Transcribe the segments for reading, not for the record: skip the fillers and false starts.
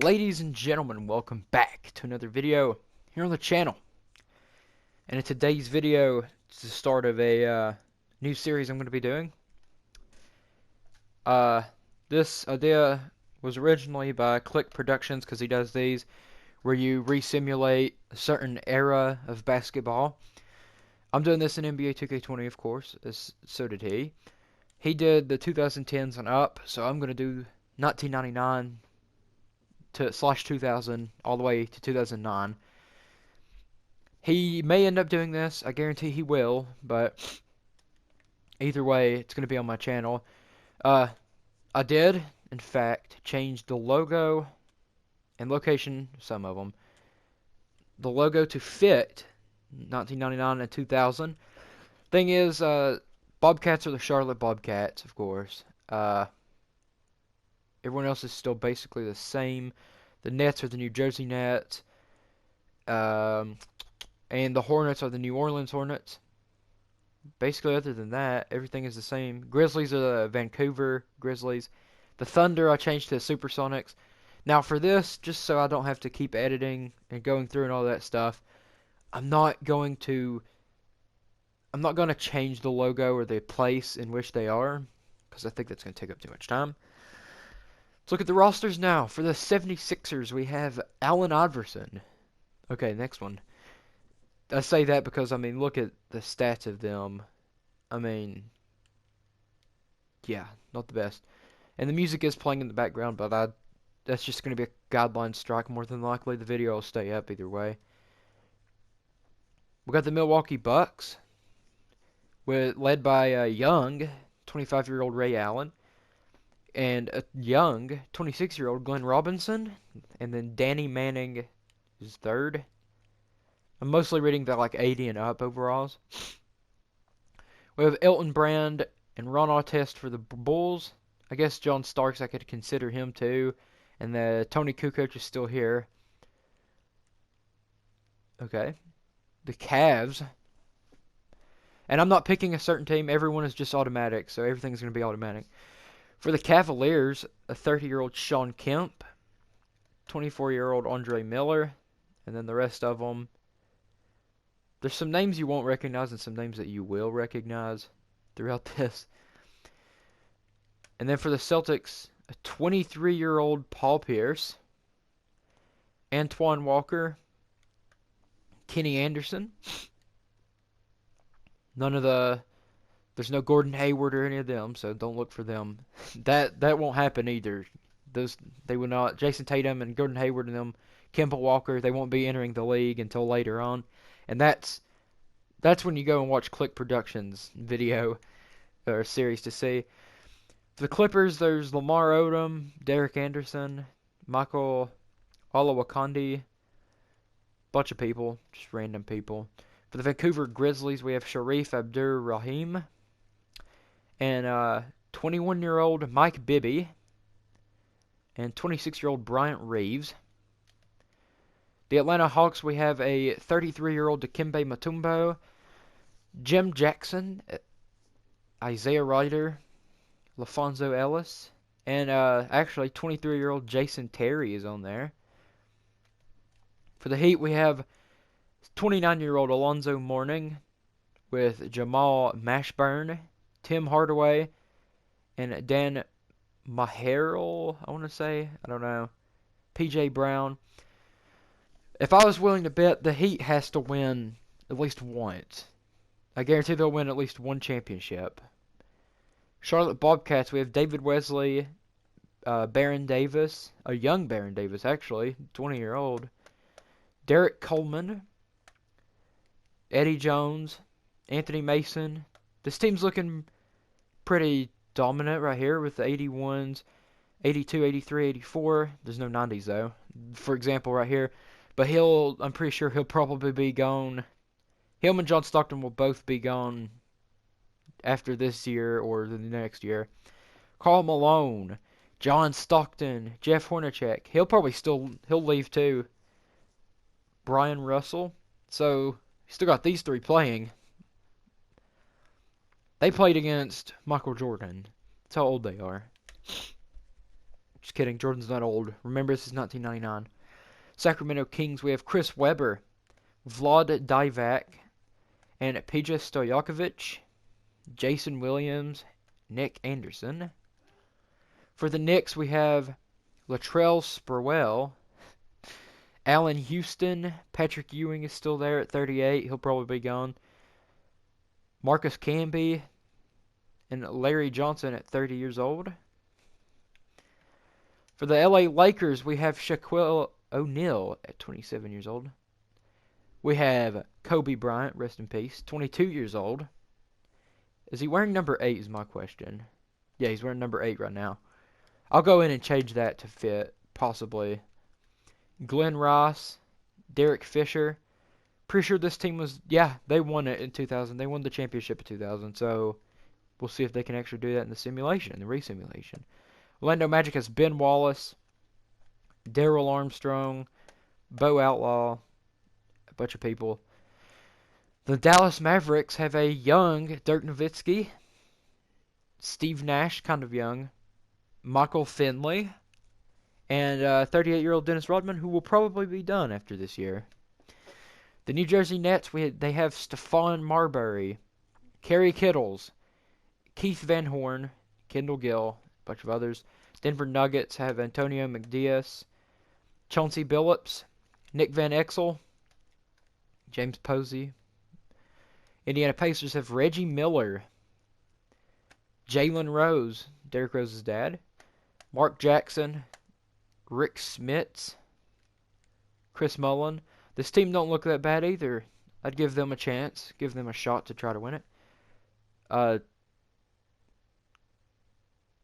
Ladies and gentlemen, welcome back to another video here on the channel. And in today's video, it's the start of a new series I'm going to be doing. This idea was originally by Clique Productions, because he does these, where you re-simulate a certain era of basketball. I'm doing this in NBA 2K20, of course, so did he. He did the 2010s and up, so I'm going to do 1999 to /2000 all the way to 2009. He may end up doing this. I guarantee he will, but either way, it's going to be on my channel. I did, in fact, change the logo and location, some of them, the logo to fit 1999 and 2000. Thing is, Bobcats are the Charlotte Bobcats, of course. Everyone else is still basically the same. The Nets are the New Jersey Nets. And the Hornets are the New Orleans Hornets. Basically, other than that, everything is the same. Grizzlies are the Vancouver Grizzlies. The Thunder I changed to Supersonics. Now for this, just so I don't have to keep editing and going through and all that stuff, I'm not going to change the logo or the place in which they are, because I think that's going to take up too much time. Let's look at the rosters now. For the 76ers, we have Allen Iverson. Okay, next one. I say that because, I mean, look at the stats of them. I mean, yeah, not the best. And the music is playing in the background, but that's just going to be a guideline strike more than likely. The video will stay up either way. We got the Milwaukee Bucks, led by a young 25-year-old Ray Allen, and a young 26-year-old Glenn Robinson, and then Danny Manning is third. I'm mostly reading the like 80 and up overalls. We have Elton Brand and Ron Artest for the Bulls. I guess John Starks, I could consider him too. And the Tony Kukoc is still here. Okay. The Cavs. And I'm not picking a certain team. Everyone is just automatic, so everything's going to be automatic. For the Cavaliers, a 30-year-old Shawn Kemp, 24-year-old Andre Miller, and then the rest of them. There's some names you won't recognize and some names that you will recognize throughout this. And then for the Celtics, a 23-year-old Paul Pierce, Antoine Walker, Kenny Anderson. There's no Gordon Hayward or any of them, so don't look for them. That won't happen either. They will not. Jason Tatum and Gordon Hayward and them, Kemba Walker, they won't be entering the league until later on. And that's when you go and watch Clique Productions video or series to see. For the Clippers, there's Lamar Odom, Derek Anderson, Michael Olowokandi, bunch of people, just random people. For the Vancouver Grizzlies, we have Sharif Abdur-Rahim and 21-year-old Mike Bibby and 26-year-old Bryant Reeves. The Atlanta Hawks, we have a 33-year-old Dikembe Mutombo, Jim Jackson, Isaiah Ryder, LaFonso Ellis, and actually 23-year-old Jason Terry is on there. For the Heat, we have 29-year-old Alonzo Mourning with Jamal Mashburn, Tim Hardaway, and Dan Maherl, I want to say. I don't know. PJ Brown. If I was willing to bet, the Heat has to win at least once. I guarantee they'll win at least one championship. Charlotte Bobcats, we have David Wesley, Baron Davis, a young Baron Davis actually, 20-year-old, Derek Coleman, Eddie Jones, Anthony Mason. This team's looking pretty dominant right here with the 81s, 82, 83, 84. There's no 90s though, for example, right here. But I'm pretty sure he'll probably be gone. Him and John Stockton will both be gone after this year or the next year. Karl Malone, John Stockton, Jeff Hornacek. He'll leave too. Brian Russell. So, still got these three playing. They played against Michael Jordan. That's how old they are. Just kidding. Jordan's not old. Remember, this is 1999. Sacramento Kings, we have Chris Webber, Vlad Divac, and Peja Stojakovic, Jason Williams, Nick Anderson. For the Knicks, we have Latrell Sprewell, Allen Houston, Patrick Ewing is still there at 38. He'll probably be gone. Marcus Camby and Larry Johnson at 30 years old. For the LA Lakers, we have Shaquille O'Neal at 27 years old. We have Kobe Bryant, rest in peace, 22 years old. Is he wearing number 8 is my question. Yeah, he's wearing number 8 right now. I'll go in and change that to fit, possibly. Glenn Ross, Derek Fisher. Pretty sure this team was, yeah, they won it in 2000. They won the championship in 2000, so we'll see if they can actually do that in the simulation, in the re-simulation. Orlando Magic has Ben Wallace, Darrell Armstrong, Bo Outlaw, a bunch of people. The Dallas Mavericks have a young Dirk Nowitzki, Steve Nash, kind of young, Michael Finley, and 38-year-old Dennis Rodman, who will probably be done after this year. The New Jersey Nets, they have Stephon Marbury, Kerry Kittles, Keith Van Horn, Kendall Gill, a bunch of others. Denver Nuggets have Antonio McDias, Chauncey Billups, Nick Van Exel, James Posey. Indiana Pacers have Reggie Miller, Jalen Rose, Derrick Rose's dad, Mark Jackson, Rick Smits, Chris Mullin. This team don't look that bad either. I'd give them a chance, give them a shot to try to win it.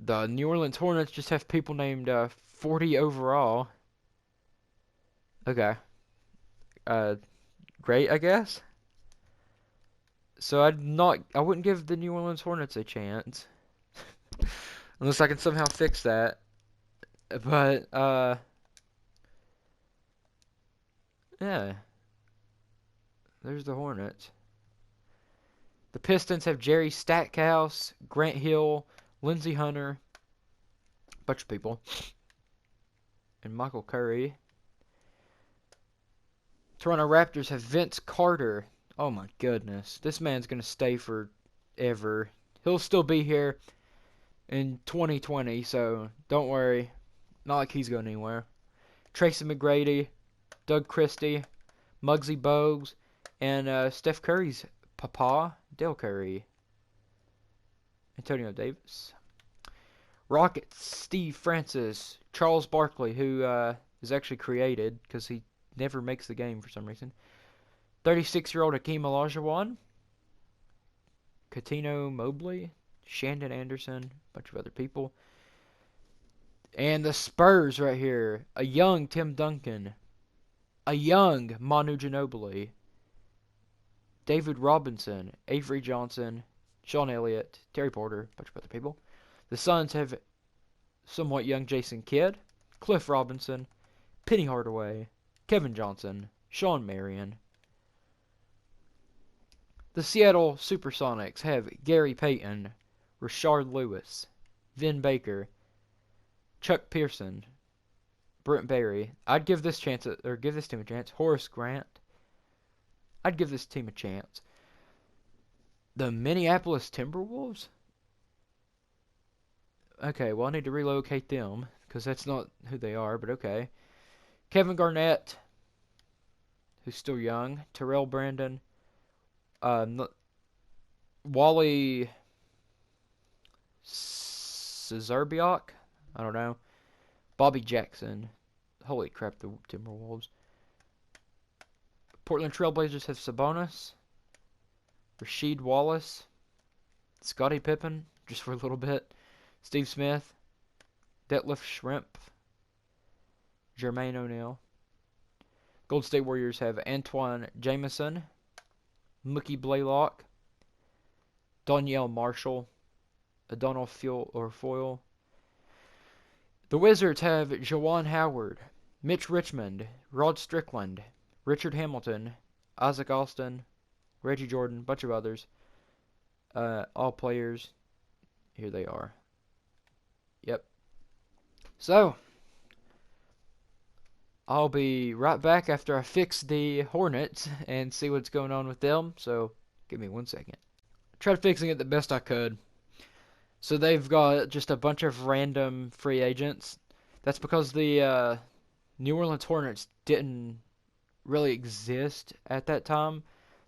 The New Orleans Hornets just have people named 40 overall. Okay. Great, I guess. So I wouldn't give the New Orleans Hornets a chance. Unless I can somehow fix that. But, yeah. There's the Hornets. The Pistons have Jerry Stackhouse, Grant Hill, Lindsey Hunter, a bunch of people, and Michael Curry. Toronto Raptors have Vince Carter. Oh my goodness. This man's going to stay forever. He'll still be here in 2020, so don't worry. Not like he's going anywhere. Tracy McGrady, Doug Christie, Muggsy Bogues, and Steph Curry's papa, Dale Curry. Antonio Davis. Rockets, Steve Francis, Charles Barkley, who is actually created because he never makes the game for some reason. 36-year-old Hakeem Olajuwon, Katino Mobley, Shandon Anderson, a bunch of other people. And the Spurs right here, a young Tim Duncan, a young Manu Ginobili, David Robinson, Avery Johnson, Sean Elliott, Terry Porter, a bunch of other people. The Suns have somewhat young Jason Kidd, Cliff Robinson, Penny Hardaway, Kevin Johnson, Sean Marion. The Seattle Supersonics have Gary Payton, Rashard Lewis, Vin Baker, Chuck Pearson, Brent Barry. I'd give this team a chance. Horace Grant. I'd give this team a chance. The Minneapolis Timberwolves? Okay, well I need to relocate them because that's not who they are, but okay. Kevin Garnett, who's still young. Terrell Brandon. Wally Czerbiak? I don't know. Bobby Jackson. Holy crap, the Timberwolves. Portland Trailblazers have Sabonis, Rasheed Wallace, Scottie Pippen, just for a little bit, Steve Smith, Detlef Shrimp, Jermaine O'Neal. Golden State Warriors have Antoine Jameson, Mookie Blaylock, Danielle Marshall, Adonal Foyle. The Wizards have Juwan Howard, Mitch Richmond, Rod Strickland, Richard Hamilton, Isaac Austin, Reggie Jordan, bunch of others. All players. Here they are. Yep. So, I'll be right back after I fix the Hornets and see what's going on with them. So, give me 1 second. Tried fixing it the best I could. So they've got just a bunch of random free agents. That's because the New Orleans Hornets didn't really exist at that time.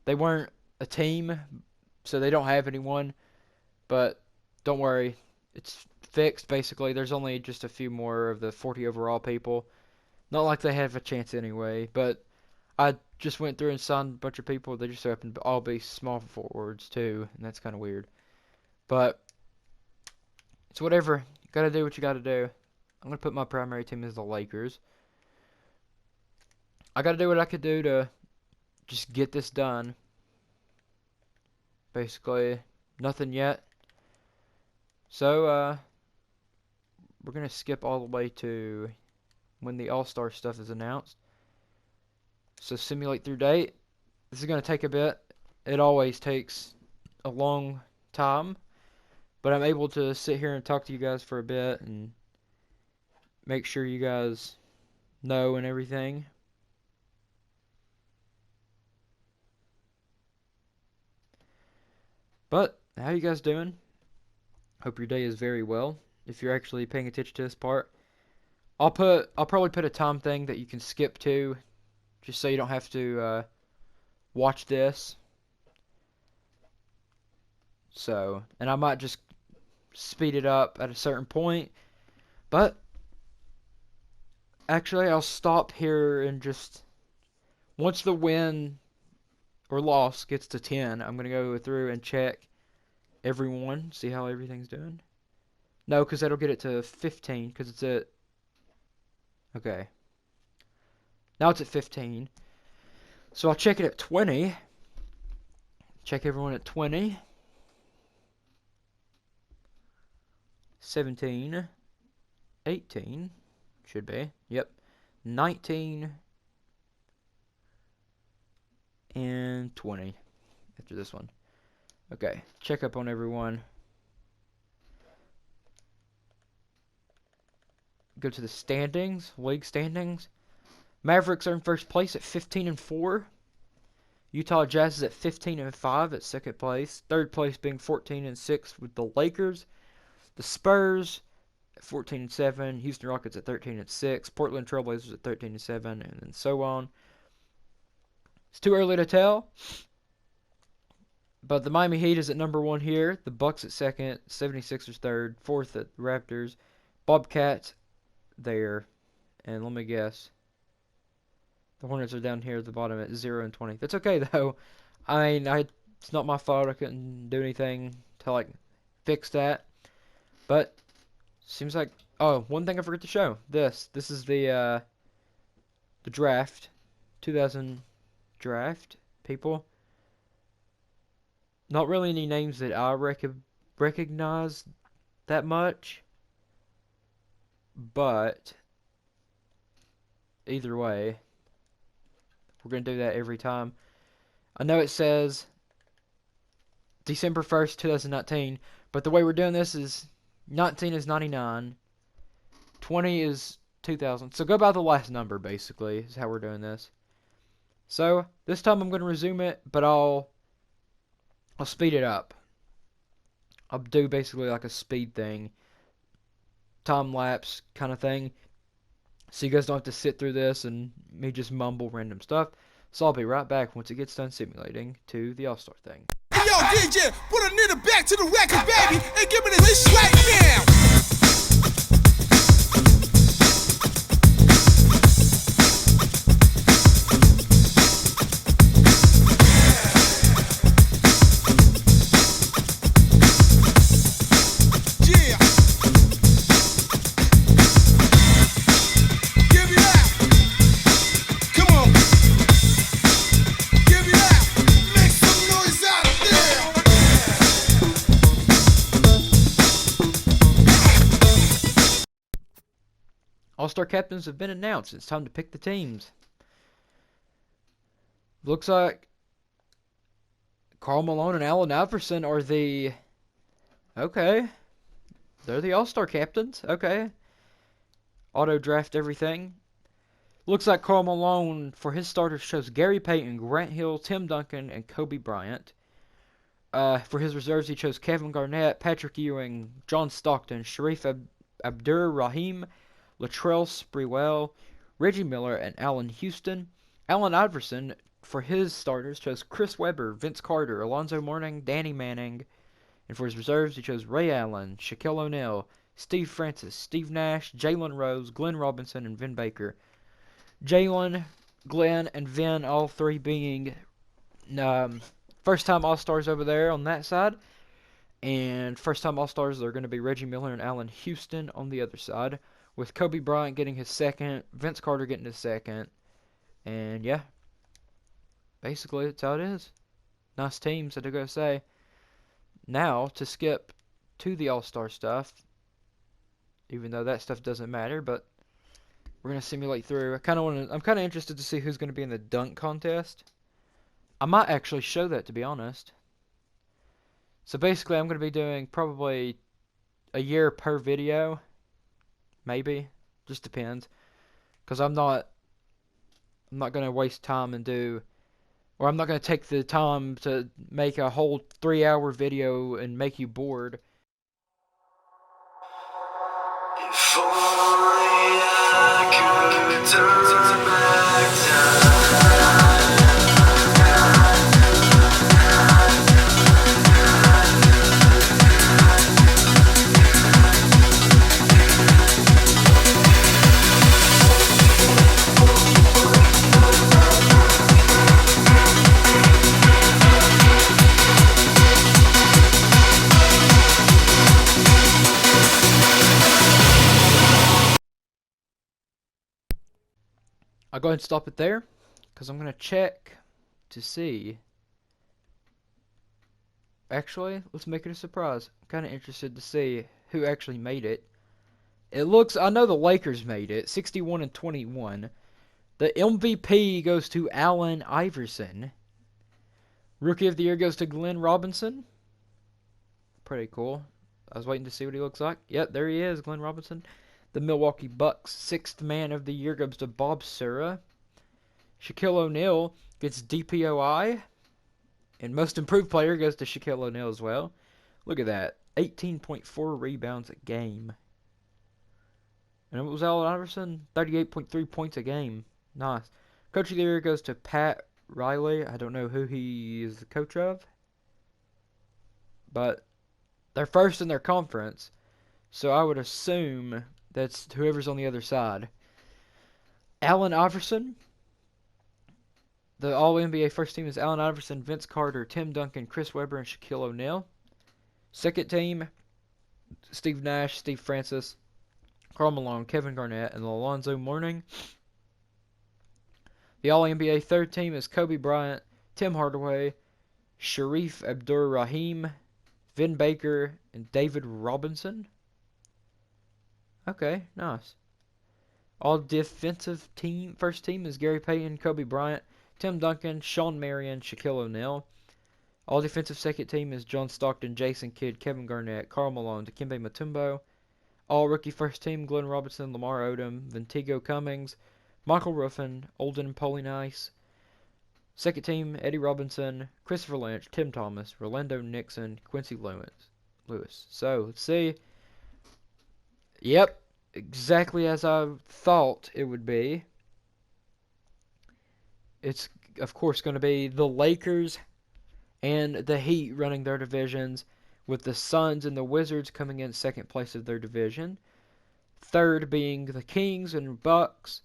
They weren't a team, so they don't have anyone. But don't worry, it's fixed basically. There's only just a few more of the 40 overall people. Not like they have a chance anyway, but I just went through and signed a bunch of people. They just so happen to all be small forwards too, and that's kind of weird. But it's whatever. You gotta do what you gotta do. I'm gonna put my primary team as the Lakers. I gotta do what I could do to just get this done. Basically, nothing yet. So, we're gonna skip all the way to when the All-Star stuff is announced. So, simulate through date. This is gonna take a bit. It always takes a long time. But I'm able to sit here and talk to you guys for a bit and make sure you guys know and everything. But how you guys doing? Hope your day is very well. If you're actually paying attention to this part, I'll probably put a time thing that you can skip to, just so you don't have to watch this. So, and I might just speed it up at a certain point, but actually I'll stop here and just once the win or loss gets to 10, I'm gonna go through and check everyone, see how everything's doing. No, because that'll get it to 15, because it's at... Okay. Now it's at 15. So I'll check it at 20. Check everyone at 20. 17. 18. Should be. Yep. 19. And 20. After this one. Okay. Check up on everyone. Go to the standings, league standings. Mavericks are in first place at 15-4. Utah Jazz is at 15-5 at second place. Third place being 14-6 with the Lakers. The Spurs at 14-7. Houston Rockets at 13-6. Portland Trailblazers at 13-7, and then so on. It's too early to tell. But the Miami Heat is at number 1 here. The Bucks at second. 76ers third. Fourth at Raptors. Bobcats there. And let me guess. The Hornets are down here at the bottom at 0-20. That's okay though. I mean, it's not my fault. I couldn't do anything to fix that. But seems like one thing I forgot to show. This is the draft, 2000 draft people. Not really any names that I recognize that much. But either way, we're going to do that every time. I know it says December 1st, 2019, but the way we're doing this is 19 is 99, 20 is 2000. So go by the last number, basically, is how we're doing this. So this time I'm going to resume it, but I'll speed it up. I'll do basically like a speed thing, time lapse kind of thing, so you guys don't have to sit through this and me just mumble random stuff. So I'll be right back once it gets done simulating to the All-Star thing. Hey, yo, DJ, put a nigga back to the record, baby, and give me this right now. All-Star captains have been announced. It's time to pick the teams. Looks like Karl Malone and Allen Iverson are the... Okay. They're the All-Star captains. Okay. auto draft everything. Looks like Karl Malone for his starters chose Gary Payton, Grant Hill, Tim Duncan, and Kobe Bryant. For his reserves, he chose Kevin Garnett, Patrick Ewing, John Stockton, Sharif Abdur-Rahim, Latrell Sprewell, Reggie Miller, and Allen Houston. Allen Iverson, for his starters, chose Chris Webber, Vince Carter, Alonzo Mourning, Danny Manning. And for his reserves, he chose Ray Allen, Shaquille O'Neal, Steve Francis, Steve Nash, Jalen Rose, Glenn Robinson, and Vin Baker. Jalen, Glenn, and Vin, all three being first-time All-Stars over there on that side. And first-time All-Stars are going to be Reggie Miller and Allen Houston on the other side, with Kobe Bryant getting his second, Vince Carter getting his second. And yeah, basically that's how it is. Nice teams, I do gotta say. Now, to skip to the All-Star stuff, even though that stuff doesn't matter, but we're gonna simulate through. I'm kind of interested to see who's gonna be in the dunk contest. I might actually show that, to be honest. So basically, I'm gonna be doing probably a year per video, maybe. Just depends, because I'm not gonna waste time and do, or I'm not gonna take the time to make a whole 3-hour video and make you bored. If only I could turn back time. I'll go ahead and stop it there, because I'm gonna check to see. Actually, let's make it a surprise. I'm kind of interested to see who actually made it. I know the Lakers made it, 61 and 21. The MVP goes to Allen Iverson. Rookie of the Year goes to Glenn Robinson. Pretty cool. I was waiting to see what he looks like. Yep, there he is, Glenn Robinson. The Milwaukee Bucks Sixth Man of the Year goes to Bob Sura. Shaquille O'Neal gets DPOI. And Most Improved Player goes to Shaquille O'Neal as well. Look at that. 18.4 rebounds a game. And it was Allen Iverson, 38.3 points a game. Nice. Coach of the Year goes to Pat Riley. I don't know who he is the coach of. But they're first in their conference. So I would assume that's whoever's on the other side. Allen Iverson. The All-NBA first team is Allen Iverson, Vince Carter, Tim Duncan, Chris Webber, and Shaquille O'Neal. Second team, Steve Nash, Steve Francis, Karl Malone, Kevin Garnett, and Alonzo Mourning. The All-NBA third team is Kobe Bryant, Tim Hardaway, Sharif Abdur-Rahim, Vin Baker, and David Robinson. Okay, nice. All defensive team first team is Gary Payton, Kobe Bryant, Tim Duncan, Shawn Marion, Shaquille O'Neal. All defensive second team is John Stockton, Jason Kidd, Kevin Garnett, Karl Malone, Dikembe Mutombo. All rookie first team, Glenn Robinson, Lamar Odom, Ventigo Cummings, Michael Ruffin, Olden Polynice. Second team, Eddie Robinson, Christopher Lynch, Tim Thomas, Rolando Nixon, Quincy Lewis. So, let's see. Yep, exactly as I thought it would be. It's, of course, going to be the Lakers and the Heat running their divisions, with the Suns and the Wizards coming in second place of their division. Third being the Kings and Bucks,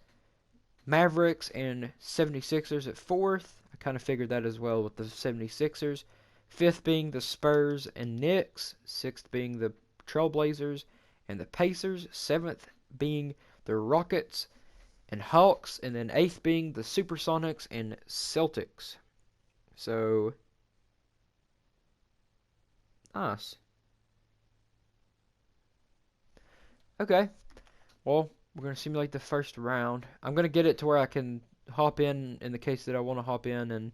Mavericks and 76ers at fourth. I kind of figured that as well with the 76ers. Fifth being the Spurs and Knicks. Sixth being the Trailblazers and the Pacers. Seventh being the Rockets and Hawks. And then eighth being the Supersonics and Celtics. So, nice. Okay. Well, we're going to simulate the first round. I'm going to get it to where I can hop in the case that I want to hop in and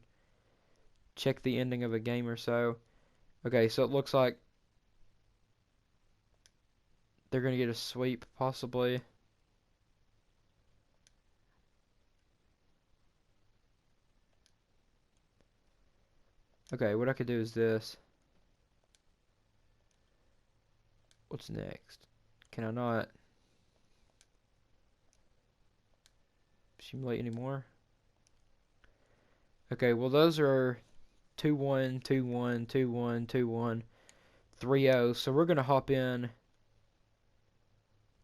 check the ending of a game or so. Okay, so it looks like they're going to get a sweep, possibly. Okay, what I could do is this. What's next? Can I not simulate anymore? Okay, well those are 2-1, 2-1, 2-1, 2-1, 3-0. So we're gonna hop in.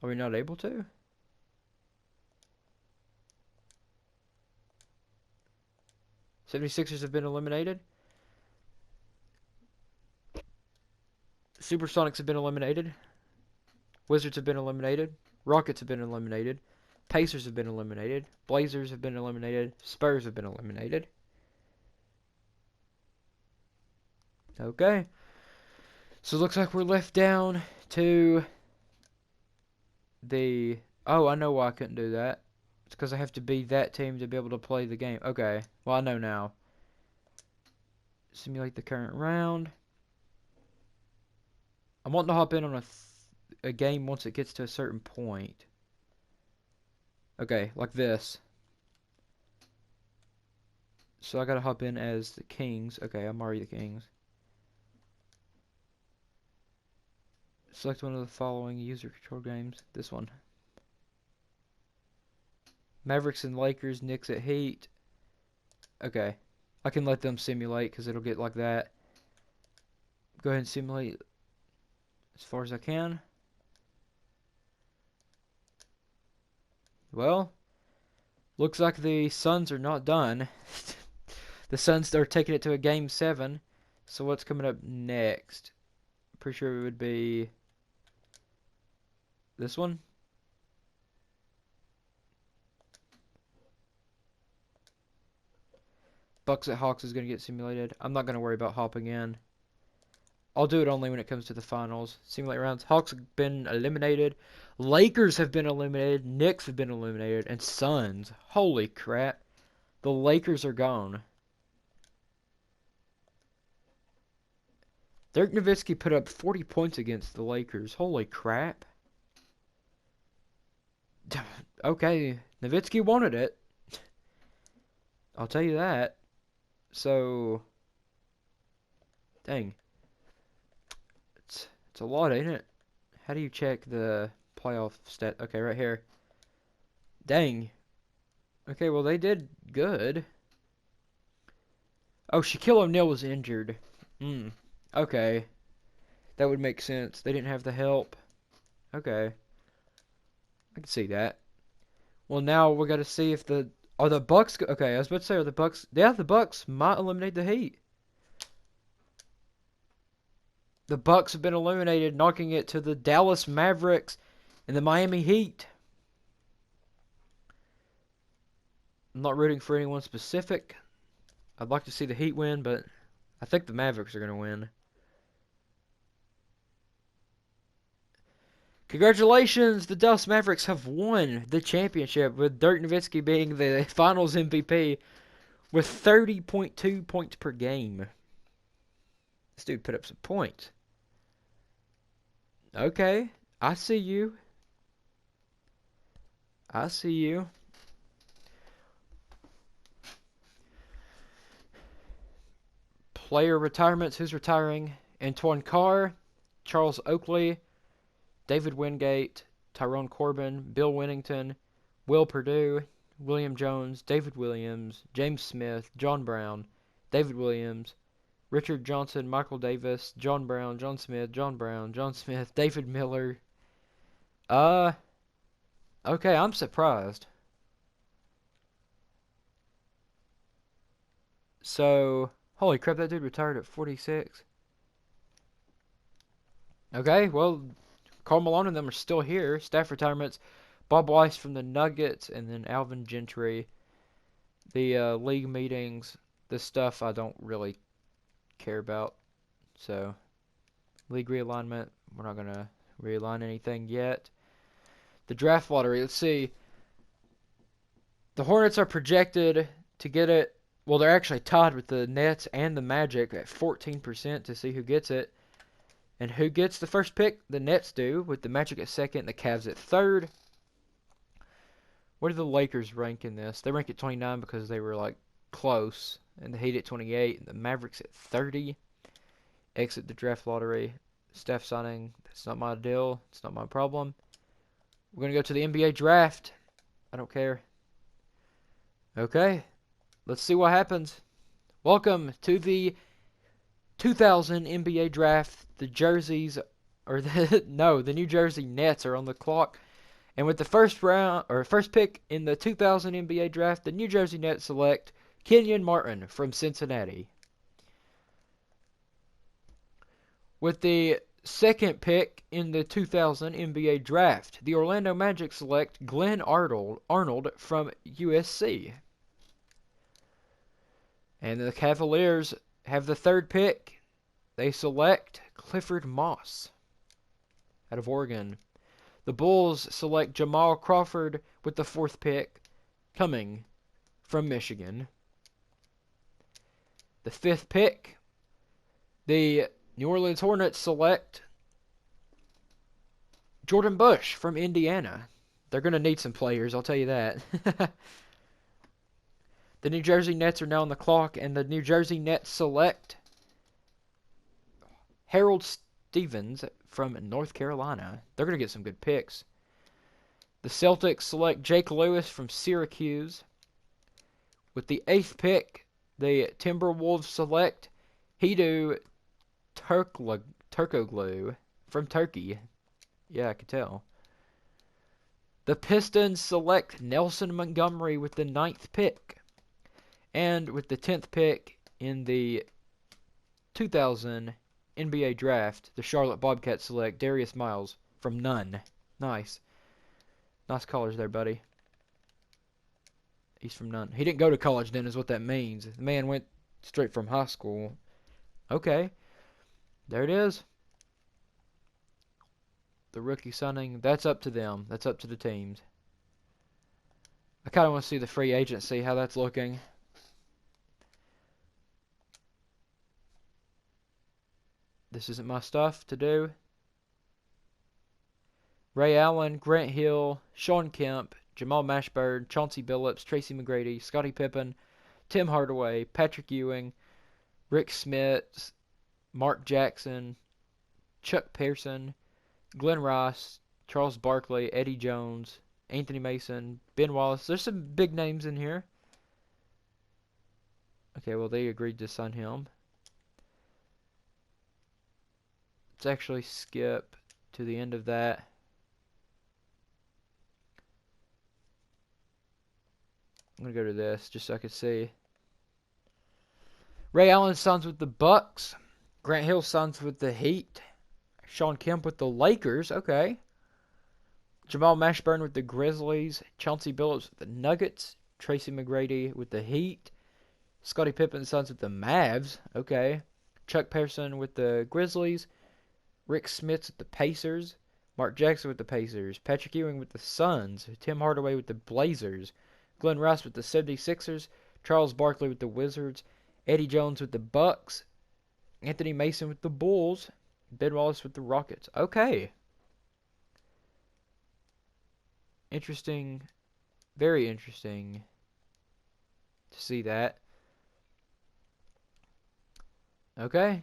Are we not able to? '76ers have been eliminated. Supersonics have been eliminated. Wizards have been eliminated. Rockets have been eliminated. Pacers have been eliminated. Blazers have been eliminated. Spurs have been eliminated. Okay. So it looks like we're left down to the... Oh, I know why I couldn't do that. It's because I have to be that team to be able to play the game. Okay. Well, I know now. Simulate the current round. I want to hop in on a game once it gets to a certain point. Okay, like this. So I gotta hop in as the Kings. Okay, I'm already the Kings. Select one of the following user control games. This one. Mavericks and Lakers, Knicks at Heat. Okay. I can let them simulate because it'll get like that. Go ahead and simulate as far as I can. Well, looks like the Suns are not done. The Suns are taking it to a game 7. So what's coming up next? Pretty sure it would be this one. Bucks at Hawks is going to get simulated. I'm not going to worry about hopping in. I'll do it only when it comes to the finals. Simulate rounds. Hawks have been eliminated. Lakers have been eliminated. Knicks have been eliminated. And Suns. Holy crap. The Lakers are gone. Dirk Nowitzki put up 40 points against the Lakers. Holy crap. Okay. Nowitzki wanted it. I'll tell you that. So, dang. It's a lot, ain't it? How do you check the playoff stat? Okay, right here. Dang. Okay, well, they did good. Oh, Shaquille O'Neal was injured. Okay. That would make sense. They didn't have the help. Okay. I can see that. Well, now we got to see if the... Are the Bucks... Okay, I was about to say, are the Bucks... Yeah, the Bucks might eliminate the Heat. The Bucks have been eliminated, knocking it to the Dallas Mavericks and the Miami Heat. I'm not rooting for anyone specific. I'd like to see the Heat win, but I think the Mavericks are going to win. Congratulations, the Dallas Mavericks have won the championship, with Dirk Nowitzki being the finals MVP with 30.2 points per game. This dude put up some points. Okay, I see you. I see you. Player retirements. Who's retiring? Antoine Carr, Charles Oakley, David Wingate, Tyrone Corbin, Bill Winnington, Will Perdue, William Jones, David Williams, James Smith, John Brown, David Williams, Richard Johnson, Michael Davis, John Brown, John Smith, John Brown, John Smith, David Miller. Okay, I'm surprised. So, holy crap, that dude retired at 46. Okay, well, Karl Malone and them are still here. Staff retirements. Bob Weiss from the Nuggets, and then Alvin Gentry. The league meetings, this stuff I don't really care about. So, league realignment, we're not going to realign anything yet. The draft lottery, let's see. The Hornets are projected to get it. Well, they're actually tied with the Nets and the Magic at 14% to see who gets it. And who gets the first pick? The Nets do, with the Magic at second and the Cavs at third. Where do the Lakers rank in this? They rank at 29 because they were like close. And the Heat at 28, and the Mavericks at 30. Exit the draft lottery. Staff signing, that's not my deal. It's not my problem. We're going to go to the NBA draft. I don't care. Okay, let's see what happens. Welcome to the 2000 NBA draft. The jerseys, or the New Jersey Nets are on the clock. And with the first pick in the 2000 NBA draft, the New Jersey Nets select KENYON Martin from Cincinnati. With the second pick in the 2000 NBA draft, the Orlando Magic select Glenn Arnold from USC. And the Cavaliers have the third pick. They select Clifford Moss out of Oregon. The Bulls select Jamal Crawford with the fourth pick, coming from Michigan. The fifth pick, the New Orleans Hornets select Jordan Bush from Indiana. They're going to need some players, I'll tell you that. The New Jersey Nets are now on the clock, and the New Jersey Nets select Harold Stevens from North Carolina. They're going to get some good picks. The Celtics select Jake Lewis from Syracuse. With the eighth pick, the Timberwolves select HEDO Turkoglu from Turkey. Yeah, I could tell. The Pistons select Nelson Montgomery with the ninth pick. And with the 10th pick in the 2000 NBA draft, the Charlotte Bobcats select Darius Miles from Nunn. Nice. Nice colors there, buddy. He's from Nunn. He didn't go to college then is what that means. The man went straight from high school. Okay. There it is. The rookie signing. That's up to them. That's up to the teams. I kind of want to see the free agency, how that's looking. This isn't my stuff to do. Ray Allen, Grant Hill, Sean Kemp, Jamal Mashburn, Chauncey Billups, Tracy McGrady, Scottie Pippen, Tim Hardaway, Patrick Ewing, Rick Smits, Mark Jackson, Chuck Pearson, Glenn Rice, Charles Barkley, Eddie Jones, Anthony Mason, Ben Wallace. There's some big names in here. Okay, well, they agreed to sign him. Let's actually skip to the end of that. I'm going to go to this just so I can see. Ray Allen signs with the Bucks. Grant Hill signs with the Heat. Sean Kemp with the Lakers. Okay. Jamal Mashburn with the Grizzlies. Chauncey Billups with the Nuggets. Tracy McGrady with the Heat. Scottie Pippen signs with the Mavs. Okay. Chuck Pearson with the Grizzlies. Rick Smits with the Pacers. Mark Jackson with the Pacers. Patrick Ewing with the Suns. Tim Hardaway with the Blazers. Glenn Rice with the 76ers. Charles Barkley with the Wizards. Eddie Jones with the Bucks. Anthony Mason with the Bulls. Ben Wallace with the Rockets. Okay. Interesting. Very interesting to see that. Okay.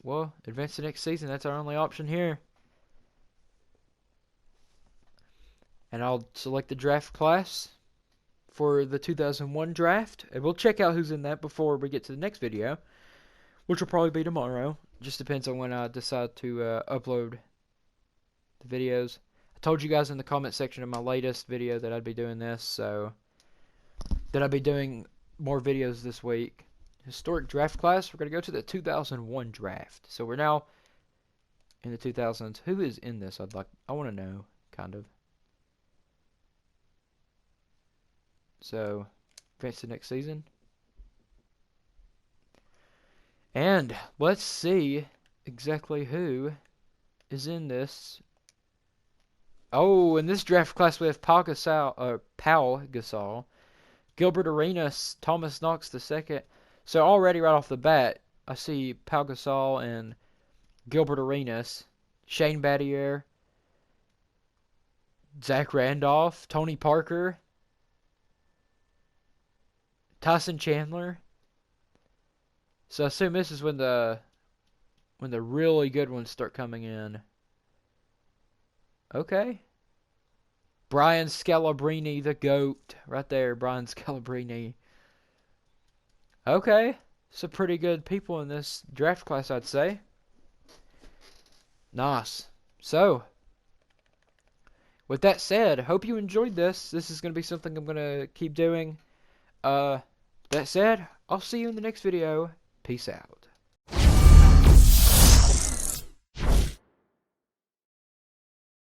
Well, advance to next season. That's our only option here. And I'll select the draft class for the 2001 draft. And we'll check out who's in that before we get to the next video, which will probably be tomorrow. Just depends on when I decide to upload the videos. I told you guys in the comment section of my latest video that I'd be doing this, so that I'd be doing more videos this week. Historic draft class, we're going to go to the 2001 draft. So we're now in the 2000s. Who is in this? I want to know, kind of. So, advance to next season. And let's see exactly who is in this. Oh, in this draft class we have Pau Gasol, Gilbert Arenas, Thomas Knox II. So already right off the bat, I see Pau Gasol and Gilbert Arenas, Shane Battier, Zach Randolph, Tony Parker, Tyson Chandler. So I assume this is when the really good ones start coming in. Okay. Brian Scalabrine, the GOAT. Right there, Brian Scalabrine. Okay. Some pretty good people in this draft class, I'd say. Nice. So, with that said, hope you enjoyed this. This is going to be something I'm going to keep doing. That said, I'll see you in the next video. Peace out.